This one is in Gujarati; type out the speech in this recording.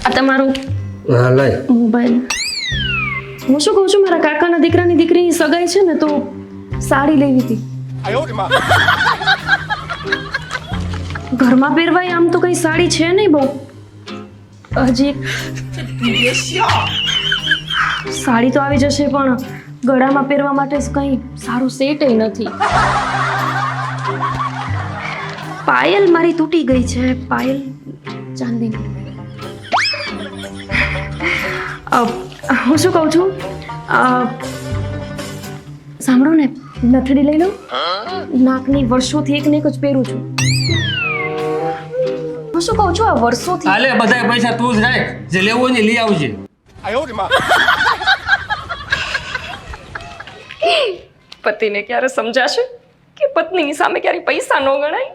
આ તમારો હા લઈ મોબાઈલ. હું શું કહું છું, મારા કાકાના દીકરાની દીકરીની સગાઈ છે ને, તો સાડી લેવી હતી. ઘરમાં પહેરવાય આમ તો કઈ સાડી છે નહીં બહુ. હજી સાડી તો આવી જશે, પણ ગળામાં પહેરવા માટે કઈ સારું સેટ નથી. પાયલ મારી તૂટી ગઈ છે, પાયલ ચાંદીની. હું શું કહું છું, સાંભળો ને, નથડી લઈ લો. નાકની વર્ષોથી એક ને એક જ પહેરું છું. હું શું કહું છું, આ વર્ષોથી હાલે બધાય પૈસા તું જ રાખ, જે લેવું હોય ને લઈ આવજે. પતિને ક્યારે સમજાશે કે પત્નીની સામે ક્યારે પૈસા ન ગણાય?